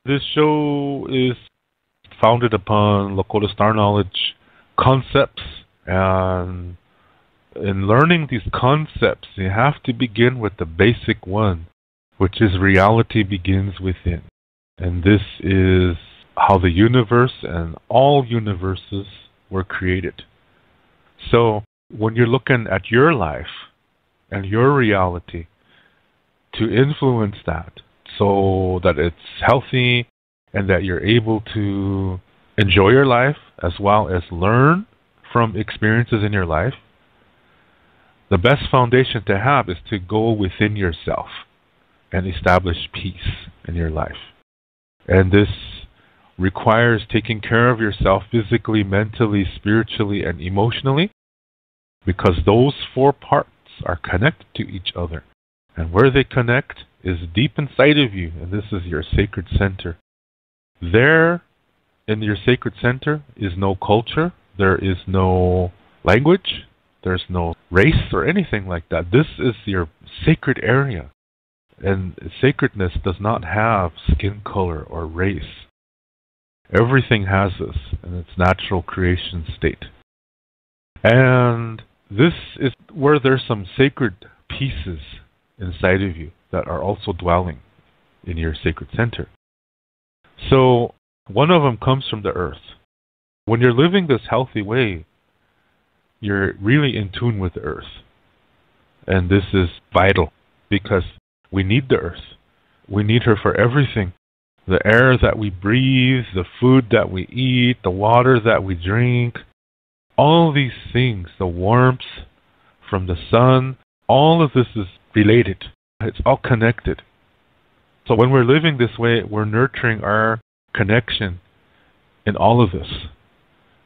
This show is founded upon Lakota Star Knowledge concepts, and in learning these concepts, you have to begin with the basic one, which is reality begins within. And this is how the universe and all universes were created. So when you're looking at your life and your reality, to influence that so that it's healthy and that you're able to enjoy your life as well as learn from experiences in your life, the best foundation to have is to go within yourself and establish peace in your life. And this requires taking care of yourself physically, mentally, spiritually, and emotionally, because those four parts are connected to each other. And where they connect is deep inside of you, and this is your sacred center. There, in your sacred center, is no culture, there is no language, there's no race or anything like that. This is your sacred area. And sacredness does not have skin color or race. Everything has this in its natural creation state. And this is where there's some sacred pieces inside of you that are also dwelling in your sacred center. So one of them comes from the earth. When you're living this healthy way, you're really in tune with the earth. And this is vital because we need the earth. We need her for everything. The air that we breathe, the food that we eat, the water that we drink, all these things, the warmth from the sun, all of this is related. It's all connected. So when we're living this way, we're nurturing our connection in all of this.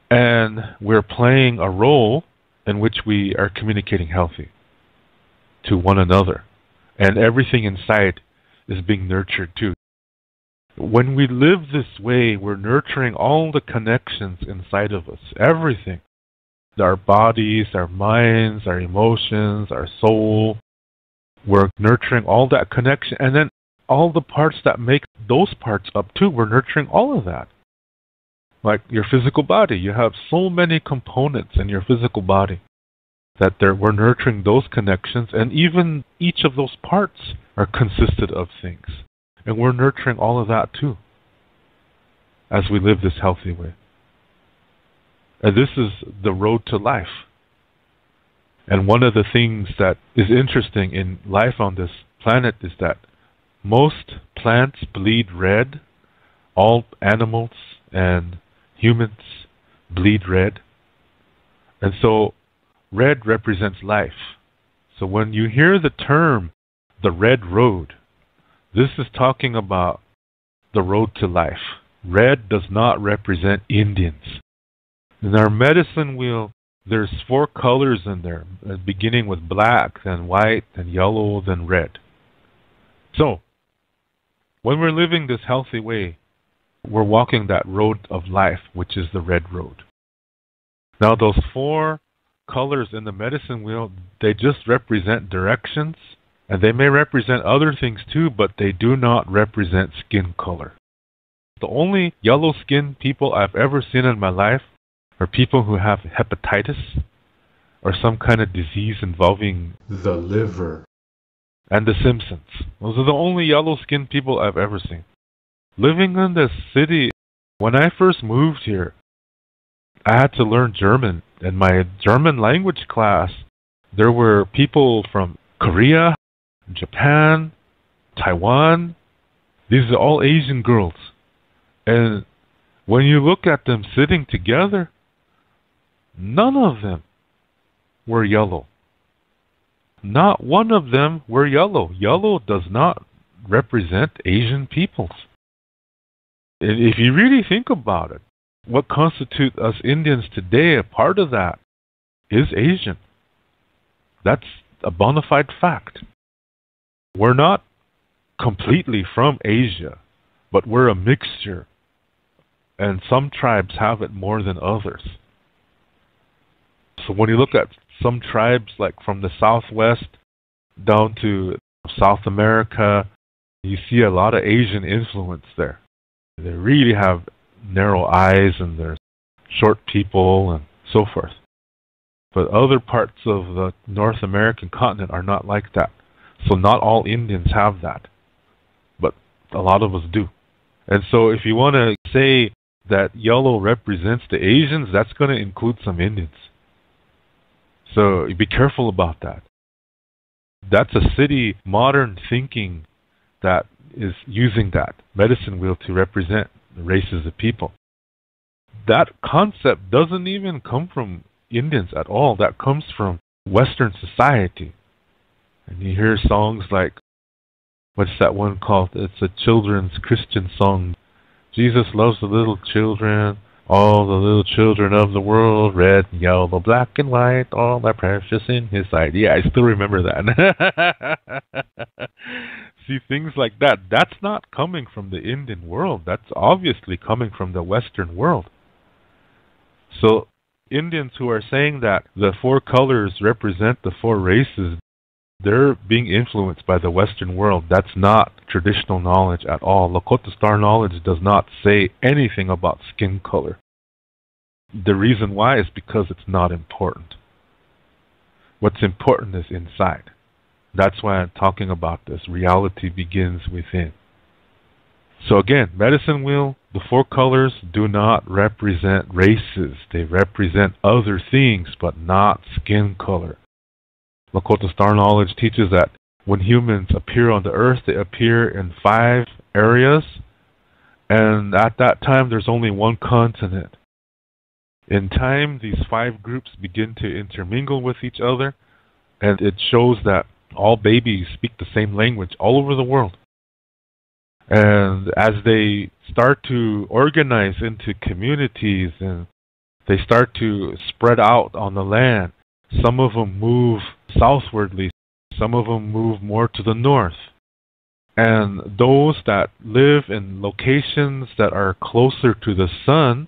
And we're playing a role in which we are communicating healthy to one another. And everything inside is being nurtured too. When we live this way, we're nurturing all the connections inside of us, everything. Our bodies, our minds, our emotions, our soul. We're nurturing all that connection. And then all the parts that make those parts up too, we're nurturing all of that. Like your physical body, you have so many components in your physical body that we're nurturing those connections, and even each of those parts are consisted of things. And we're nurturing all of that too as we live this healthy way. And this is the road to life. And one of the things that is interesting in life on this planet is that most plants bleed red. All animals and humans bleed red. And so red represents life. So when you hear the term, the red road, this is talking about the road to life. Red does not represent Indians. In our medicine wheel, there's 4 colors in there, beginning with black, then white, then yellow, then red. So, when we're living this healthy way, we're walking that road of life, which is the red road. Now, those 4 colors in the medicine wheel, they just represent directions, and they may represent other things too, but they do not represent skin color. The only yellow-skinned people I've ever seen in my life are people who have hepatitis or some kind of disease involving the liver. And the Simpsons. Those are the only yellow-skinned people I've ever seen. Living in this city, when I first moved here, I had to learn German. In my German language class, there were people from Korea, Japan, Taiwan. These are all Asian girls. And when you look at them sitting together, none of them were yellow. Not one of them were yellow. Yellow does not represent Asian peoples. And if you really think about it, what constitutes us Indians today, a part of that is Asian. That's a bona fide fact. We're not completely from Asia, but we're a mixture. And some tribes have it more than others. So when you look at some tribes, like from the Southwest down to South America, you see a lot of Asian influence there. They really have narrow eyes and they're short people and so forth. But other parts of the North American continent are not like that. So not all Indians have that, but a lot of us do. And so if you want to say that yellow represents the Asians, that's going to include some Indians. So be careful about that. That's a city modern thinking that is using that medicine wheel to represent the races of people. That concept doesn't even come from Indians at all. That comes from Western society. And you hear songs like, what's that one called? It's a children's Christian song. Jesus loves the little children, all the little children of the world, red and yellow, black and white, all are precious in his sight. Yeah, I still remember that. See, things like that, that's not coming from the Indian world. That's obviously coming from the Western world. So Indians who are saying that the four colors represent the four races, they're being influenced by the Western world. That's not traditional knowledge at all. Lakota Star knowledge does not say anything about skin color. The reason why is because it's not important. What's important is inside. That's why I'm talking about this. Reality begins within. So again, medicine wheel, the four colors do not represent races. They represent other things, but not skin color. Lakota Star knowledge teaches that when humans appear on the earth, they appear in 5 areas, and at that time there's only one continent. In time, these 5 groups begin to intermingle with each other, and it shows that all babies speak the same language all over the world. And as they start to organize into communities and they start to spread out on the land, some of them move southwardly, some of them move more to the north. And those that live in locations that are closer to the sun,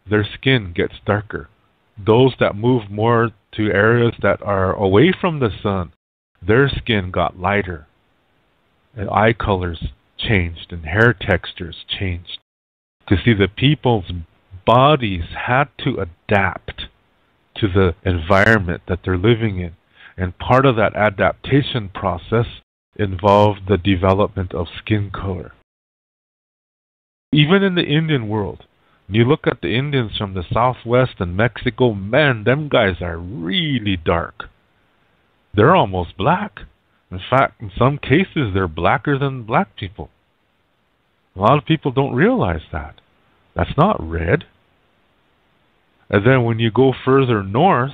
their skin gets darker. Those that move more to areas that are away from the sun, their skin got lighter. And eye colors changed and hair textures changed. To see the people's bodies had to adapt to the environment that they're living in. And part of that adaptation process involved the development of skin color. Even in the Indian world, you look at the Indians from the Southwest and Mexico, man, them guys are really dark. They're almost black. In fact, in some cases, they're blacker than black people. A lot of people don't realize that. That's not red. And then when you go further north,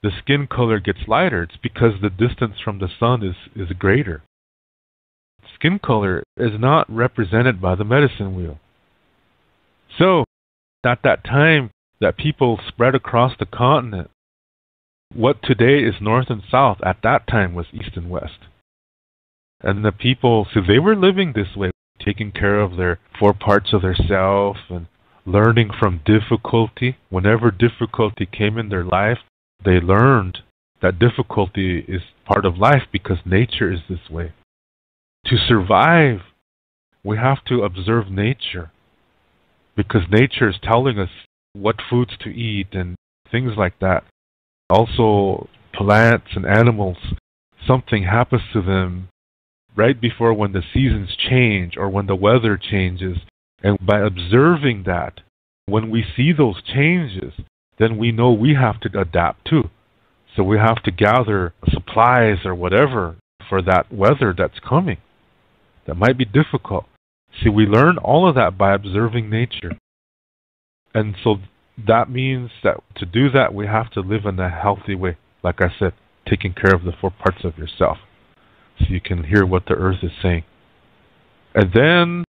the skin color gets lighter. It's because the distance from the sun is greater. Skin color is not represented by the medicine wheel. So, at that time that people spread across the continent, what today is north and south, at that time was east and west. And the people, so they were living this way, taking care of their 4 parts of their self and learning from difficulty. Whenever difficulty came in their life, they learned that difficulty is part of life because nature is this way. To survive, we have to observe nature because nature is telling us what foods to eat and things like that. Also, plants and animals, something happens to them right before when the seasons change or when the weather changes. And by observing that, when we see those changes, then we know we have to adapt too. So we have to gather supplies or whatever for that weather that's coming. That might be difficult. See, we learn all of that by observing nature. And so that means that to do that, we have to live in a healthy way. Like I said, taking care of the 4 parts of yourself. So you can hear what the earth is saying. And then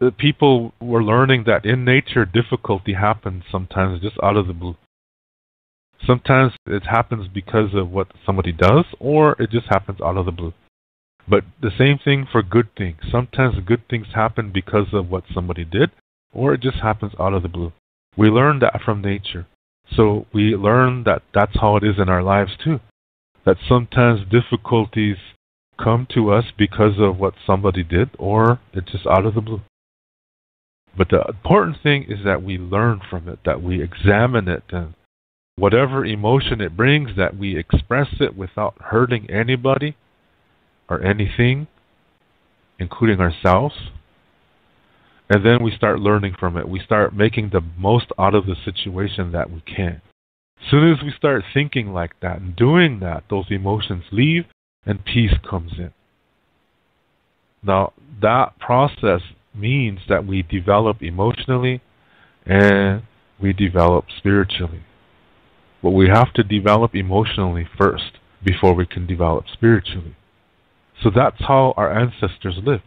the people were learning that in nature, difficulty happens sometimes just out of the blue. Sometimes it happens because of what somebody does, or it just happens out of the blue. But the same thing for good things. Sometimes good things happen because of what somebody did, or it just happens out of the blue. We learn that from nature. So we learn that that's how it is in our lives too. That sometimes difficulties come to us because of what somebody did, or it's just out of the blue. But the important thing is that we learn from it, that we examine it, and whatever emotion it brings, that we express it without hurting anybody or anything, including ourselves. And then we start learning from it. We start making the most out of the situation that we can. As soon as we start thinking like that and doing that, those emotions leave and peace comes in. Now, that process means that we develop emotionally and we develop spiritually. But we have to develop emotionally first before we can develop spiritually. So that's how our ancestors lived.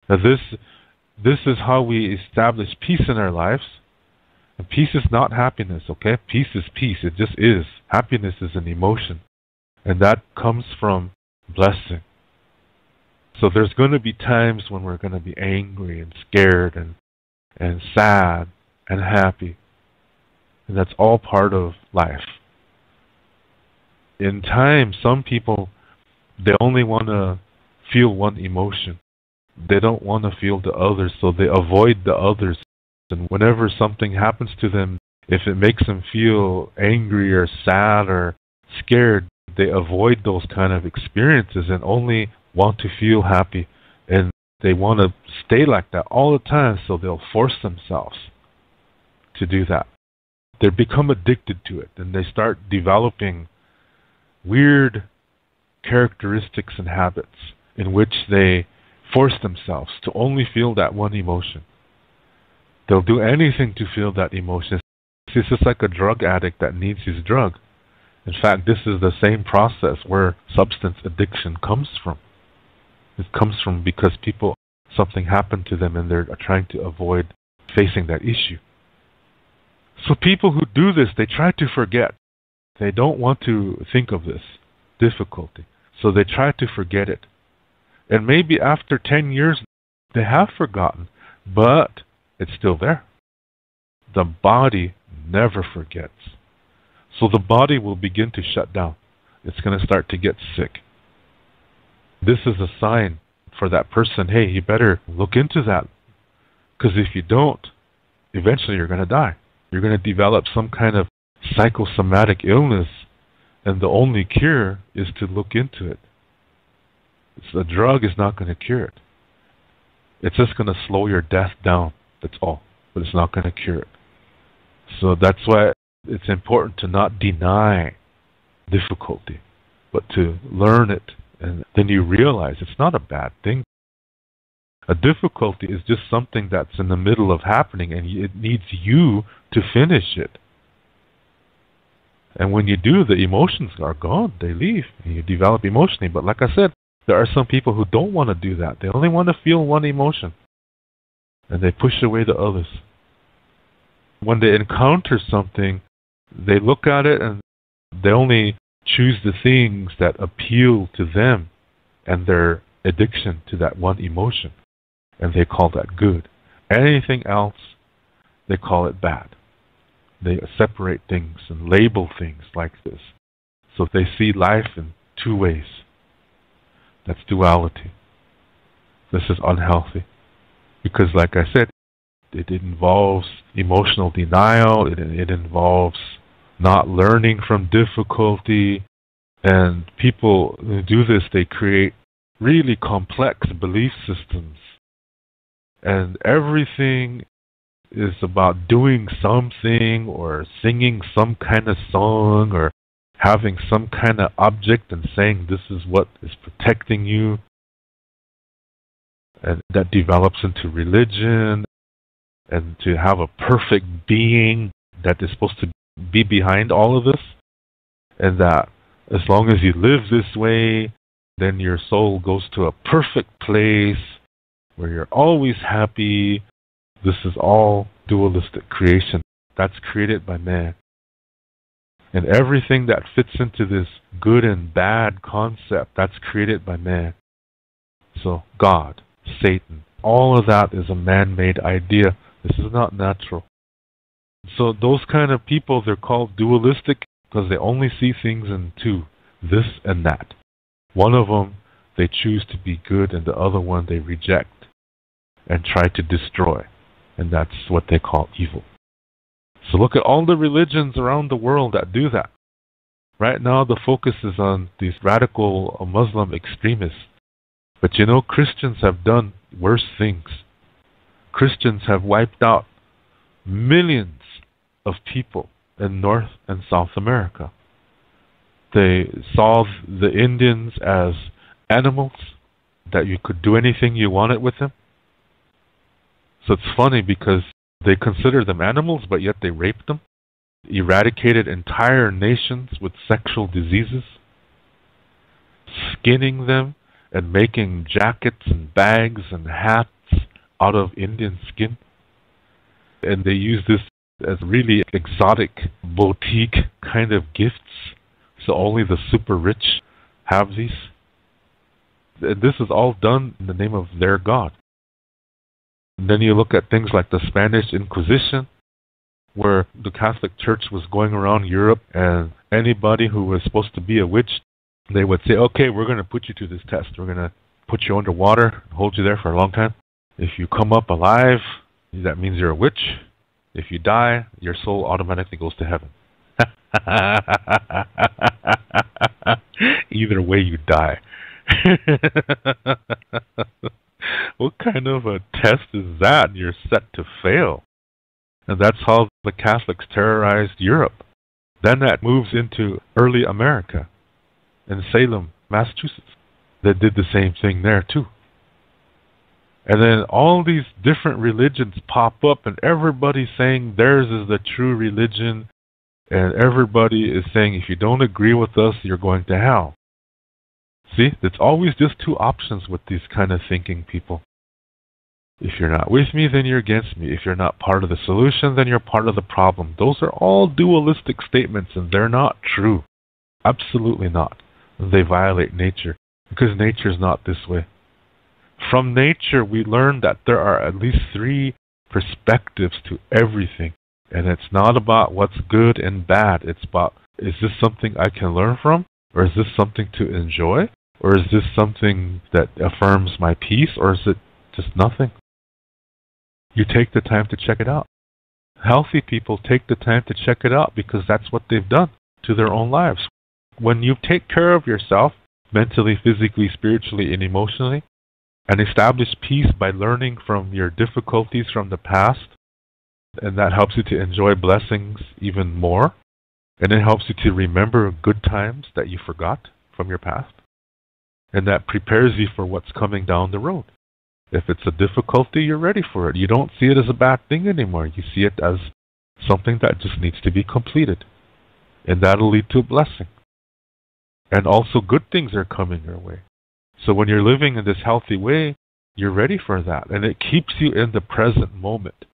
Now this is how we establish peace in our lives. And peace is not happiness, okay? Peace is peace. It just is. Happiness is an emotion. And that comes from blessing. So there's going to be times when we're going to be angry and scared and sad and happy. And that's all part of life. In time, some people, they only want to feel one emotion. They don't want to feel the others, so they avoid the others. And whenever something happens to them, if it makes them feel angry or sad or scared, they avoid those kind of experiences and only want to feel happy. And they want to stay like that all the time, so they'll force themselves to do that. They become addicted to it, and they start developing weird characteristics and habits in which they force themselves to only feel that one emotion. They'll do anything to feel that emotion. It's just like a drug addict that needs his drug. In fact, this is the same process where substance addiction comes from. It comes from because something happened to them and they're trying to avoid facing that issue. So people who do this, they try to forget. They don't want to think of this difficulty. So they try to forget it. And maybe after 10 years, they have forgotten, but it's still there. The body never forgets. So the body will begin to shut down. It's going to start to get sick. This is a sign for that person, hey, you better look into that. Because if you don't, eventually you're going to die. You're going to develop some kind of psychosomatic illness, and the only cure is to look into it. The drug is not going to cure it. It's just going to slow your death down, that's all. But it's not going to cure it. So that's why it's important to not deny difficulty, but to learn it. And then you realize it's not a bad thing. A difficulty is just something that's in the middle of happening, and it needs you to finish it. And when you do, the emotions are gone. They leave, and you develop emotionally. But like I said, there are some people who don't want to do that. They only want to feel one emotion, and they push away the others. When they encounter something, they look at it and they only choose the things that appeal to them and their addiction to that one emotion. And they call that good. Anything else, they call it bad. They separate things and label things like this. So they see life in two ways. That's duality. This is unhealthy. Because like I said, it involves emotional denial. It involves not learning from difficulty. And people who do this, they create really complex belief systems. And everything is about doing something or singing some kind of song or having some kind of object and saying this is what is protecting you. And that develops into religion, and to have a perfect being that is supposed to be behind all of this. And that as long as you live this way, then your soul goes to a perfect place where you're always happy. This is all dualistic creation. That's created by man. And everything that fits into this good and bad concept, that's created by man. So God, Satan, all of that is a man-made idea. This is not natural. So those kind of people, they're called dualistic because they only see things in two, this and that. One of them, they choose to be good, and the other one they reject and try to destroy. And that's what they call evil. So look at all the religions around the world that do that. Right now the focus is on these radical Muslim extremists. But you know, Christians have done worse things. Christians have wiped out millions of people in North and South America. They saw the Indians as animals, that you could do anything you wanted with them. So it's funny because they consider them animals, but yet they raped them, eradicated entire nations with sexual diseases, skinning them and making jackets and bags and hats out of Indian skin. And they use this as really exotic boutique kind of gifts. So only the super rich have these. And this is all done in the name of their God. And then you look at things like the Spanish Inquisition, where the Catholic Church was going around Europe, and anybody who was supposed to be a witch, they would say, okay, we're going to put you to this test. We're going to put you underwater, hold you there for a long time. If you come up alive, that means you're a witch. If you die, your soul automatically goes to heaven. Either way, you die. What kind of a test is that? You're set to fail. And that's how the Catholics terrorized Europe. Then that moves into early America, in Salem, Massachusetts. They did the same thing there too. And then all these different religions pop up, and everybody's saying theirs is the true religion, and everybody is saying if you don't agree with us, you're going to hell. See, it's always just two options with these kind of thinking people. If you're not with me, then you're against me. If you're not part of the solution, then you're part of the problem. Those are all dualistic statements, and they're not true. Absolutely not. They violate nature, because nature is not this way. From nature, we learn that there are at least three perspectives to everything. And it's not about what's good and bad. It's about, is this something I can learn from? Or is this something to enjoy? Or is this something that affirms my peace? Or is it just nothing? You take the time to check it out. Healthy people take the time to check it out because that's what they've done to their own lives. When you take care of yourself, mentally, physically, spiritually, and emotionally, and establish peace by learning from your difficulties from the past, and that helps you to enjoy blessings even more, and it helps you to remember good times that you forgot from your past, and that prepares you for what's coming down the road. If it's a difficulty, you're ready for it. You don't see it as a bad thing anymore. You see it as something that just needs to be completed, and that'll lead to a blessing. And also good things are coming your way. So when you're living in this healthy way, you're ready for that, and it keeps you in the present moment.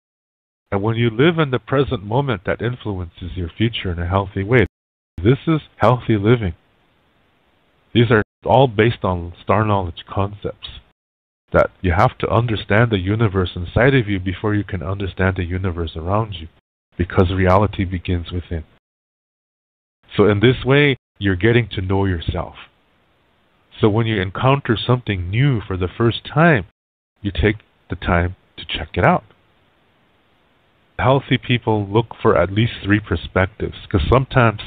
And when you live in the present moment, that influences your future in a healthy way. This is healthy living. These are all based on star knowledge concepts, that you have to understand the universe inside of you before you can understand the universe around you, because reality begins within. So in this way, you're getting to know yourself. So when you encounter something new for the first time, you take the time to check it out. Healthy people look for at least three perspectives, because sometimes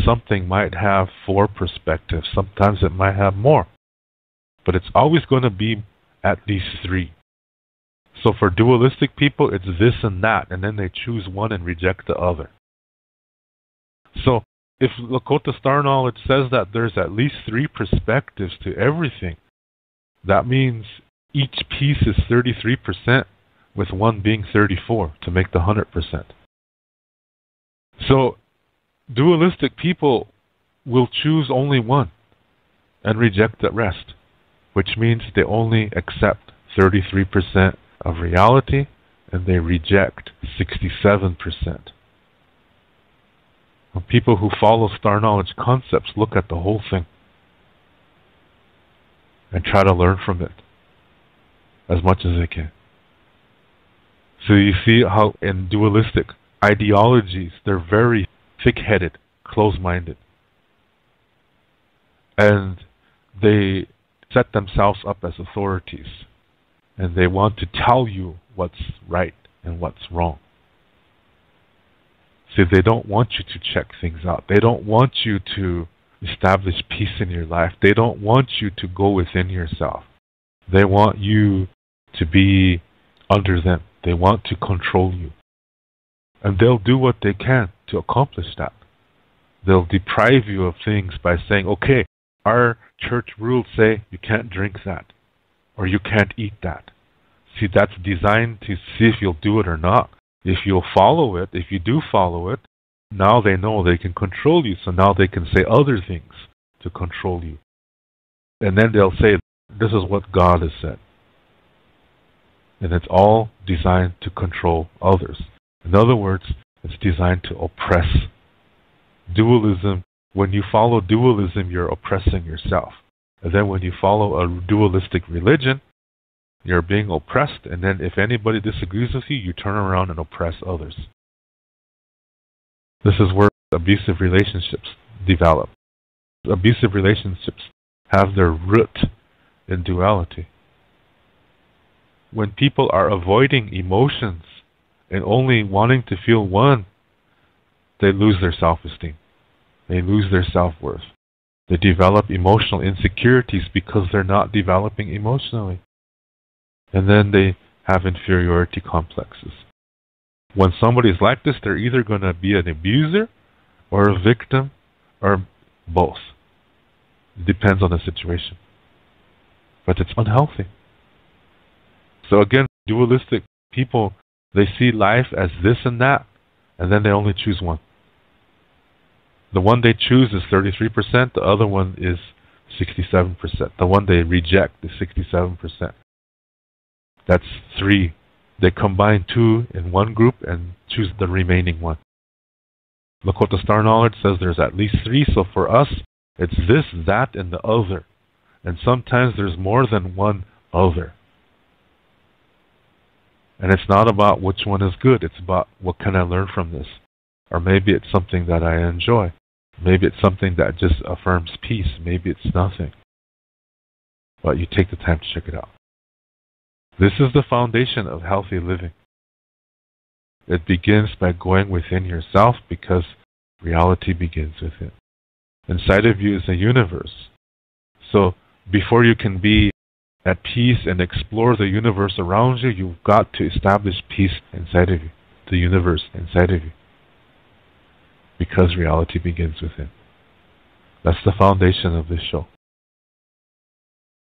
something might have four perspectives, sometimes it might have more. But it's always going to be at least three. So for dualistic people, it's this and that, and then they choose one and reject the other. So if Lakota Star Knowledge says that there's at least three perspectives to everything, that means each piece is 33%, with one being 34 to make the 100%. So dualistic people will choose only one and reject the rest, which means they only accept 33% of reality and they reject 67%. When people who follow star knowledge concepts look at the whole thing and try to learn from it as much as they can. So you see how in dualistic ideologies, they're very thick-headed, close-minded. And they set themselves up as authorities. And they want to tell you what's right and what's wrong. See, they don't want you to check things out. They don't want you to establish peace in your life. They don't want you to go within yourself. They want you to be under them. They want to control you. And they'll do what they can to accomplish that. They'll deprive you of things by saying, okay, our church rules say you can't drink that, or you can't eat that. See, that's designed to see if you'll do it or not. If you'll follow it, if you do follow it, now they know they can control you, so now they can say other things to control you. And then they'll say, this is what God has said. And it's all designed to control others. In other words, it's designed to oppress. Dualism, when you follow dualism, you're oppressing yourself. And then when you follow a dualistic religion, you're being oppressed, and then if anybody disagrees with you, you turn around and oppress others. This is where abusive relationships develop. Abusive relationships have their root in duality. When people are avoiding emotions and only wanting to feel one, they lose their self-esteem. They lose their self-worth. They develop emotional insecurities because they're not developing emotionally. And then they have inferiority complexes. When somebody's like this, they're either going to be an abuser or a victim or both. It depends on the situation. But it's unhealthy. So again, dualistic people, they see life as this and that, and then they only choose one. The one they choose is 33%, the other one is 67%. The one they reject is 67%. That's 3. They combine 2 in one group and choose the remaining one. Lakota Star Knowledge says there's at least 3, so for us, it's this, that, and the other. And sometimes there's more than one other. And it's not about which one is good, it's about what can I learn from this. Or maybe it's something that I enjoy. Maybe it's something that just affirms peace. Maybe it's nothing. But you take the time to check it out. This is the foundation of healthy living. It begins by going within yourself because reality begins within. Inside of you is a universe. So before you can be at peace and explore the universe around you, you've got to establish peace inside of you, the universe inside of you. Because reality begins within. That's the foundation of this show.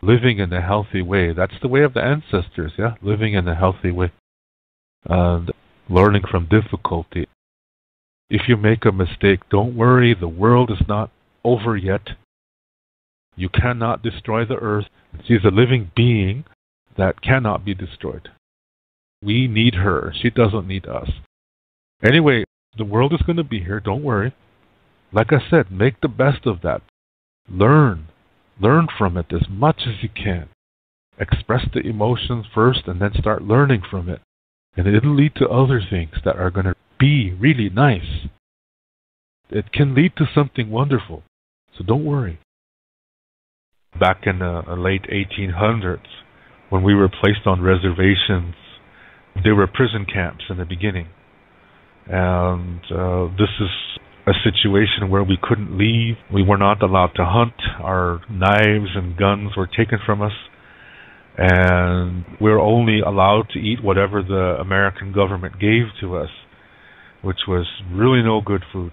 Living in a healthy way. That's the way of the ancestors, yeah? Living in a healthy way. And learning from difficulty. If you make a mistake, don't worry. The world is not over yet. You cannot destroy the earth. She's a living being that cannot be destroyed. We need her. She doesn't need us. Anyway, the world is going to be here. Don't worry. Like I said, make the best of that. Learn. Learn from it as much as you can. Express the emotions first and then start learning from it. And it'll lead to other things that are going to be really nice. It can lead to something wonderful. So don't worry. Back in the late 1800s, when we were placed on reservations, there were prison camps in the beginning. And this is a situation where we couldn't leave. We were not allowed to hunt. Our knives and guns were taken from us. And we were only allowed to eat whatever the American government gave to us, which was really no good food.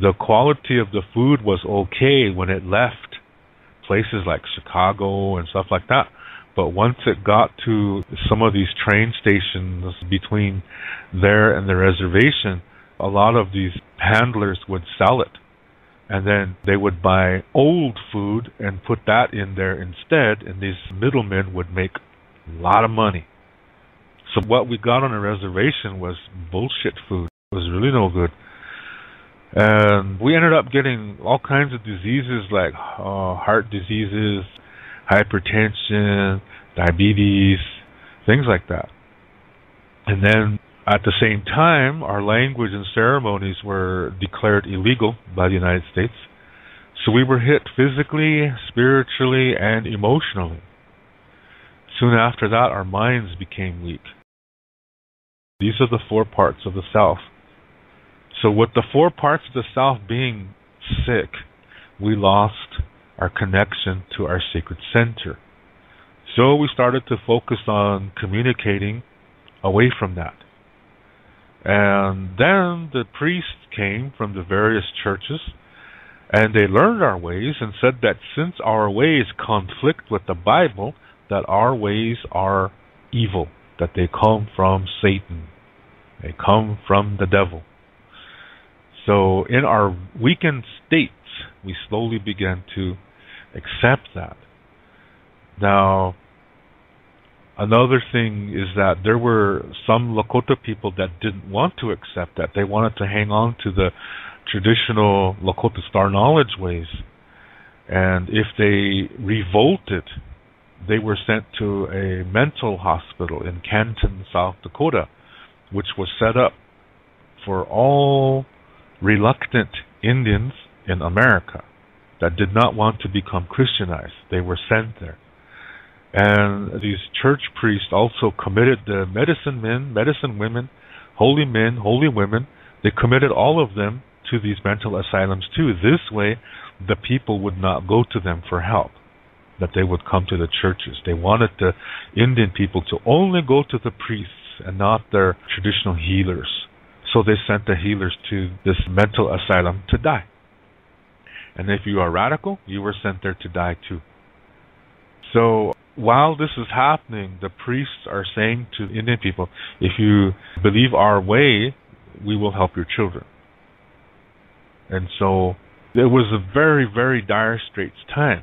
The quality of the food was okay when it left places like Chicago and stuff like that. But once it got to some of these train stations between there and the reservation, a lot of these handlers would sell it. And then they would buy old food and put that in there instead, and these middlemen would make a lot of money. So what we got on a reservation was bullshit food. It was really no good. And we ended up getting all kinds of diseases like heart diseases, hypertension, diabetes, things like that. And then at the same time, our language and ceremonies were declared illegal by the United States. So we were hit physically, spiritually, and emotionally. Soon after that, our minds became weak. These are the 4 parts of the South. So with the 4 parts of the South being sick, we lost our connection to our sacred center. So we started to focus on communicating away from that. And then the priests came from the various churches, and they learned our ways and said that since our ways conflict with the Bible, that our ways are evil, that they come from Satan. They come from the devil. So in our weakened states, we slowly began to accept that. Now, another thing is that there were some Lakota people that didn't want to accept that. They wanted to hang on to the traditional Lakota Star Knowledge ways. And if they revolted, they were sent to a mental hospital in Canton, South Dakota, which was set up for all reluctant Indians in America that did not want to become Christianized. They were sent there. And these church priests also committed the medicine men, medicine women, holy men, holy women. They committed all of them to these mental asylums too. This way, the people would not go to them for help, that they would come to the churches. They wanted the Indian people to only go to the priests and not their traditional healers. So they sent the healers to this mental asylum to die. And if you are radical, you were sent there to die too. So while this is happening, the priests are saying to Indian people, if you believe our way, we will help your children. And so it was a very, very dire straits time.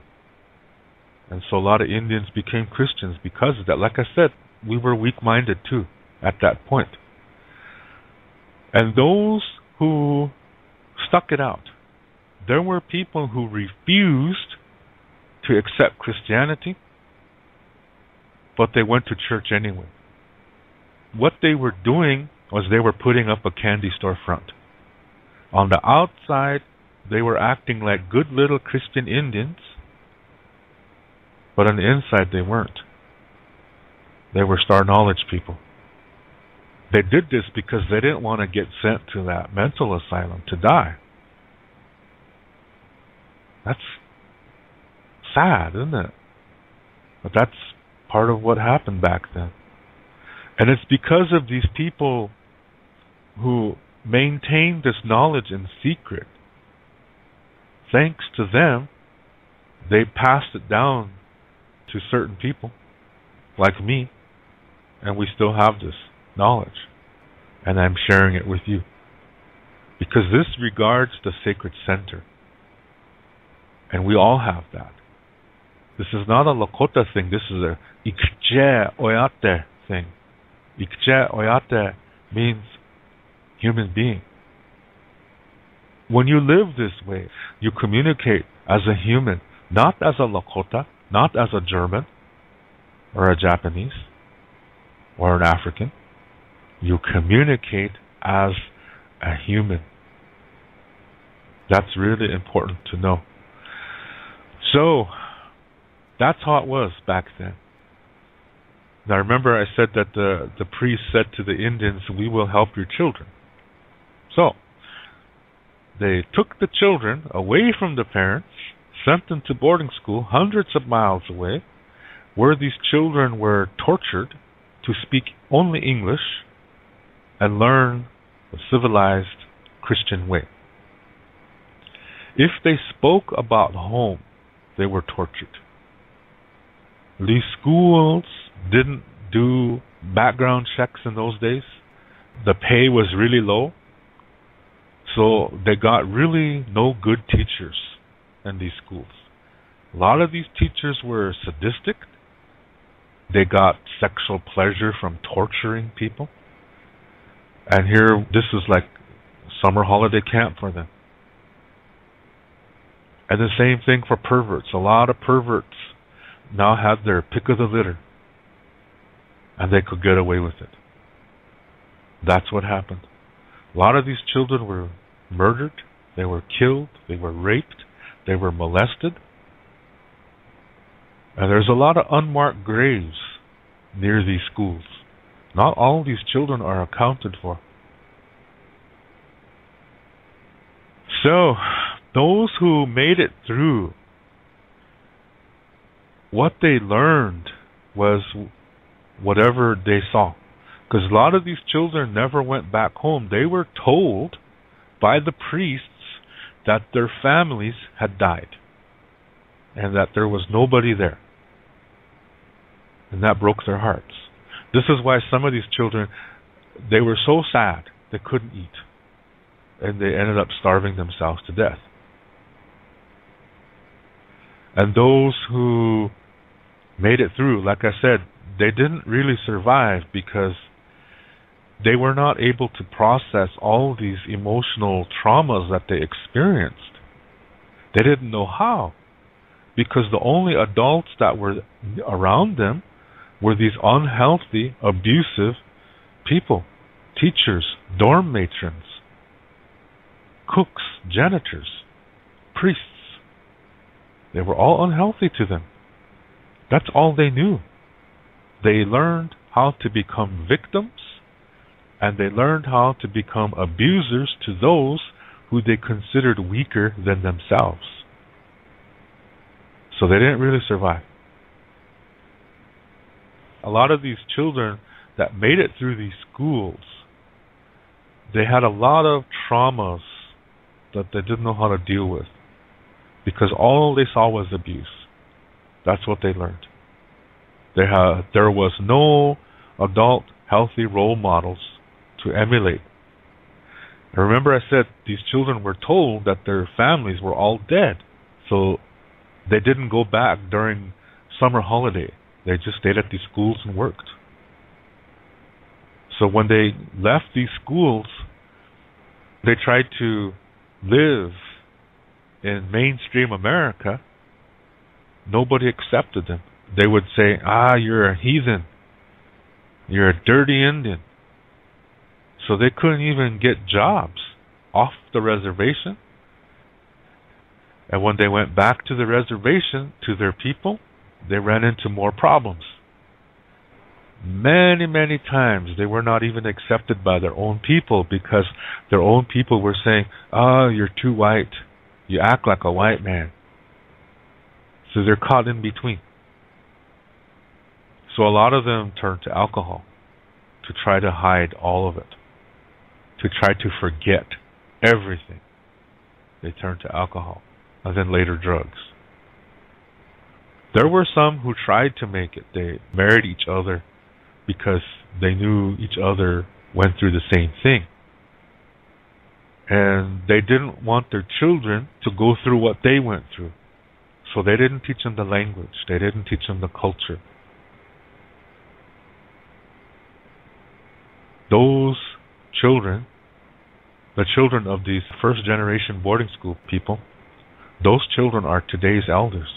And so a lot of Indians became Christians because of that. Like I said, we were weak-minded too at that point. And those who stuck it out, there were people who refused to accept Christianity, but they went to church anyway. What they were doing was they were putting up a candy store front. On the outside, they were acting like good little Christian Indians, but on the inside they weren't. They were Star Knowledge people. They did this because they didn't want to get sent to that mental asylum to die. That's sad, isn't it? But that's part of what happened back then. And it's because of these people who maintained this knowledge in secret. Thanks to them, they passed it down to certain people, like me, and we still have this knowledge. And I'm sharing it with you. Because this regards the sacred center. And we all have that. This is not a Lakota thing. This is a Ikje Oyate thing. Ikje Oyate means human being. When you live this way, you communicate as a human, not as a Lakota, not as a German, or a Japanese, or an African. You communicate as a human. That's really important to know. So, that's how it was back then. Now remember I said that the priest said to the Indians, we will help your children. So, they took the children away from the parents, sent them to boarding school hundreds of miles away, where these children were tortured to speak only English and learn the civilized Christian way. If they spoke about home, they were tortured. These schools didn't do background checks in those days. The pay was really low. So they got really no good teachers in these schools. A lot of these teachers were sadistic. They got sexual pleasure from torturing people. And here, this is like summer holiday camp for them. And the same thing for perverts. A lot of perverts now had their pick of the litter. And they could get away with it. That's what happened. A lot of these children were murdered. They were killed. They were raped. They were molested. And there's a lot of unmarked graves near these schools. Not all these children are accounted for. So, those who made it through, what they learned was whatever they saw. Because a lot of these children never went back home. They were told by the priests that their families had died and that there was nobody there. And that broke their hearts. This is why some of these children, they were so sad they couldn't eat. And they ended up starving themselves to death. And those who made it through, like I said, they didn't really survive because they were not able to process all these emotional traumas that they experienced. They didn't know how, because the only adults that were around them were these unhealthy, abusive people, teachers, dorm matrons, cooks, janitors, priests. They were all unhealthy to them. That's all they knew. They learned how to become victims, and they learned how to become abusers to those who they considered weaker than themselves. So they didn't really survive. A lot of these children that made it through these schools, they had a lot of traumas that they didn't know how to deal with, because all they saw was abuse. That's what they learned. There was no adult, healthy role models to emulate. And remember I said these children were told that their families were all dead. So they didn't go back during summer holiday. They just stayed at these schools and worked. So when they left these schools, they tried to live in mainstream America. Nobody accepted them. They would say, you're a heathen. You're a dirty Indian. So they couldn't even get jobs off the reservation. And when they went back to the reservation, to their people, they ran into more problems. Many, many times they were not even accepted by their own people, because their own people were saying, you're too white. You act like a white man. So they're caught in between. So a lot of them turned to alcohol to try to hide all of it, to try to forget everything. They turned to alcohol, and then later drugs. There were some who tried to make it. They married each other because they knew each other went through the same thing. And they didn't want their children to go through what they went through. So they didn't teach them the language. They didn't teach them the culture. Those children, the children of these first generation boarding school people, those children are today's elders.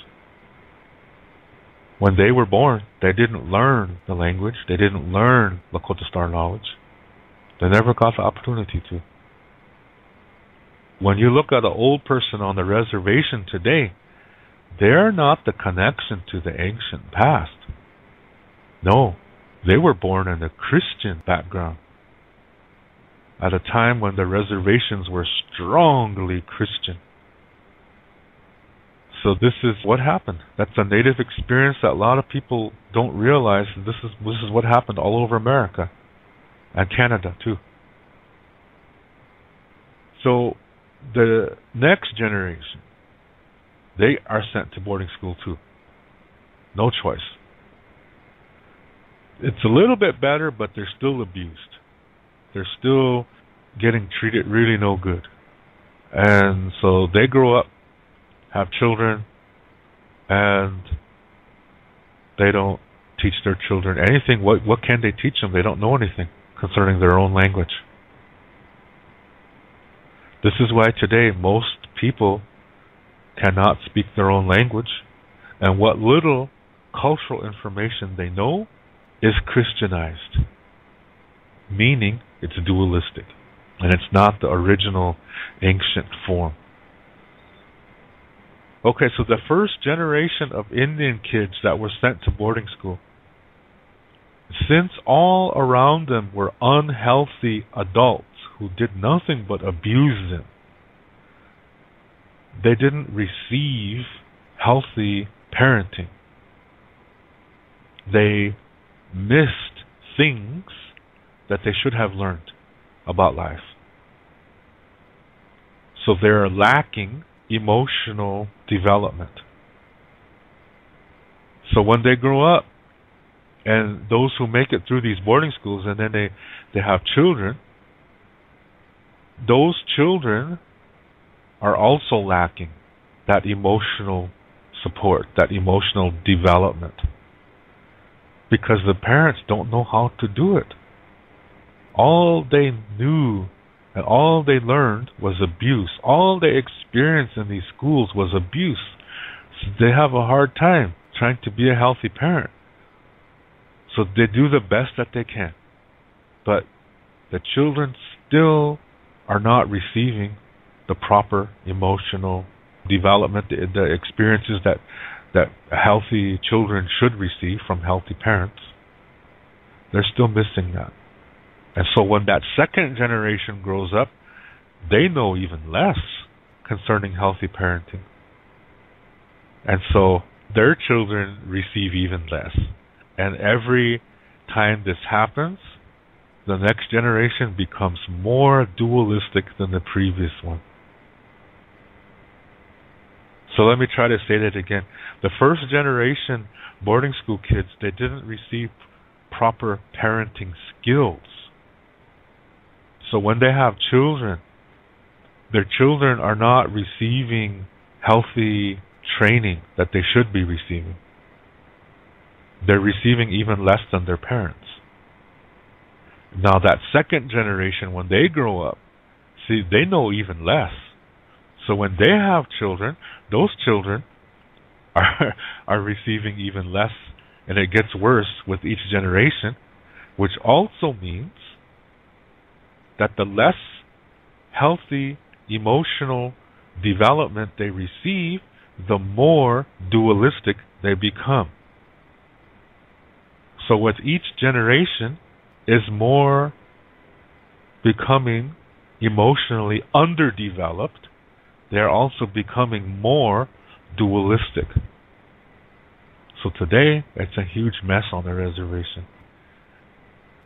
When they were born, they didn't learn the language. They didn't learn Lakota Star knowledge. They never got the opportunity to. When you look at an old person on the reservation today, they're not the connection to the ancient past. No, they were born in a Christian background at a time when the reservations were strongly Christian. So this is what happened. That's a native experience that a lot of people don't realize. This is what happened all over America and Canada too. So the next generation, they are sent to boarding school too. No choice. It's a little bit better, but they're still abused. They're still getting treated really no good. And so they grow up, have children, and they don't teach their children anything. What can they teach them? They don't know anything concerning their own language. This is why today most people cannot speak their own language, and what little cultural information they know is Christianized, meaning it's dualistic, and it's not the original ancient form. Okay, so the first generation of Indian kids that were sent to boarding school, Since all around them were unhealthy adults who did nothing but abuse them, they didn't receive healthy parenting. They missed things that they should have learned about life. So they're lacking emotional development. So when they grow up, and those who make it through these boarding schools and then they have children, those children are also lacking that emotional support, that emotional development. Because the parents don't know how to do it. All they knew and all they learned was abuse. All they experienced in these schools was abuse. So they have a hard time trying to be a healthy parent. So they do the best that they can. But the children still are not receiving the proper emotional development, the experiences that healthy children should receive from healthy parents. They're still missing that. And so when that second generation grows up, they know even less concerning healthy parenting. And so their children receive even less. And every time this happens, the next generation becomes more dualistic than the previous one. So let me try to say that again. The first generation boarding school kids, they didn't receive proper parenting skills. So when they have children, their children are not receiving healthy training that they should be receiving. They're receiving even less than their parents. Now that second generation, when they grow up, see, they know even less. So when they have children, those children are receiving even less, and it gets worse with each generation, which also means that the less healthy emotional development they receive, the more dualistic they become. So with each generation is more becoming emotionally underdeveloped, they're also becoming more dualistic. So today, it's a huge mess on the reservation.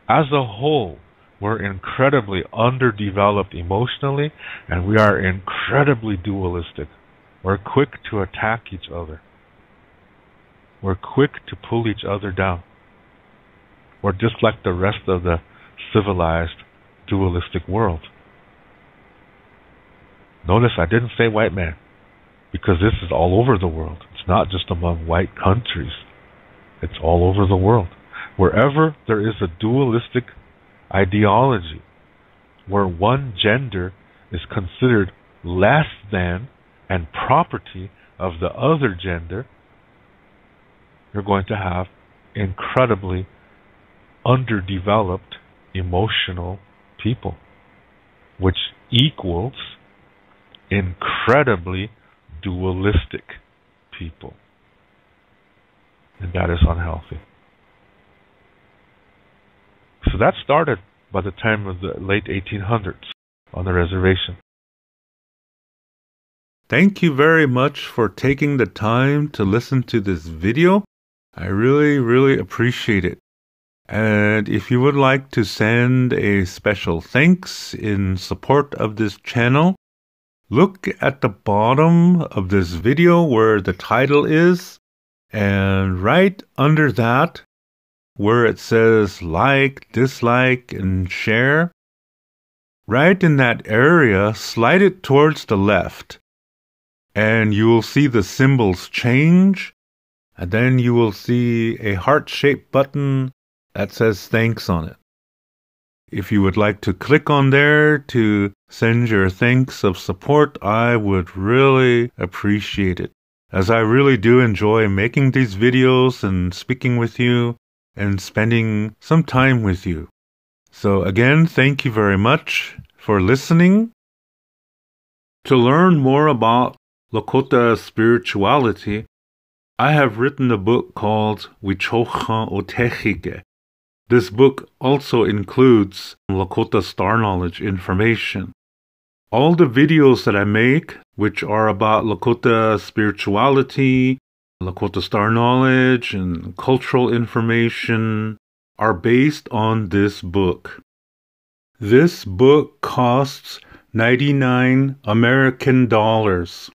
As a whole, we're incredibly underdeveloped emotionally, and we are incredibly dualistic. We're quick to attack each other. We're quick to pull each other down. We're just like the rest of the civilized, dualistic world. Notice I didn't say white man, because this is all over the world. It's not just among white countries. It's all over the world. Wherever there is a dualistic ideology, where one gender is considered less than and property of the other gender, you're going to have incredibly underdeveloped emotional people, which equals incredibly dualistic people. And that is unhealthy. So that started by the time of the late 1800s on the reservation. Thank you very much for taking the time to listen to this video. I really, really appreciate it. And if you would like to send a special thanks in support of this channel, look at the bottom of this video where the title is, and right under that, where it says like, dislike, and share, right in that area, slide it towards the left, and you will see the symbols change, and then you will see a heart-shaped button that says thanks on it. If you would like to click on there to send your thanks of support, I would really appreciate it, as I really do enjoy making these videos and speaking with you and spending some time with you. So again, thank you very much for listening. To learn more about Lakota spirituality, I have written a book called Wichocha Otechike, This book also includes Lakota Star Knowledge information. All the videos that I make, which are about Lakota spirituality, Lakota Star Knowledge, and cultural information, are based on this book. This book costs 99 American dollars.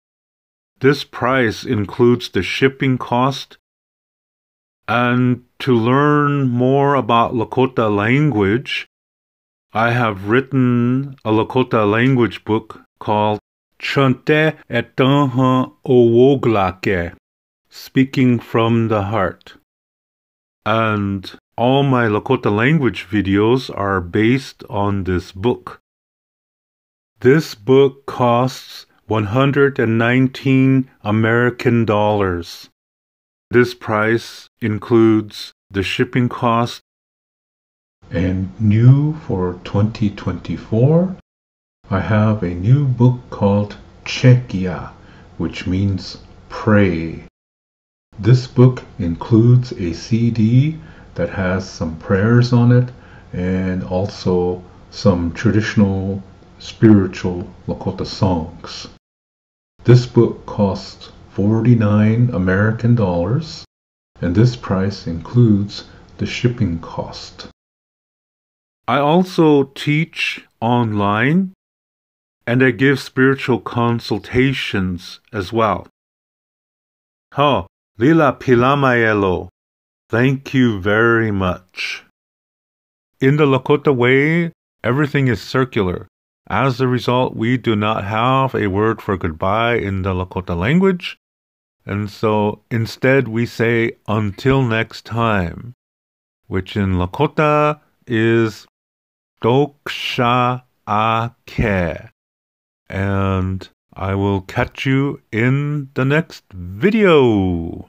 This price includes the shipping cost. And to learn more about Lakota language, I have written a Lakota language book called Chante Etanha Owoglake, Speaking from the Heart. And all my Lakota language videos are based on this book. This book costs 119 American dollars. This price includes the shipping cost. And new for 2024, I have a new book called Chekia, which means pray. This book includes a CD that has some prayers on it and also some traditional spiritual Lakota songs. This book costs 49 American dollars, and this price includes the shipping cost. I also teach online, and I give spiritual consultations as well. Lila Pilamayelo. Thank you very much. In the Lakota way, everything is circular. As a result, we do not have a word for goodbye in the Lakota language. And so instead we say until next time, which in Lakota is Doksha Ake. And I will catch you in the next video.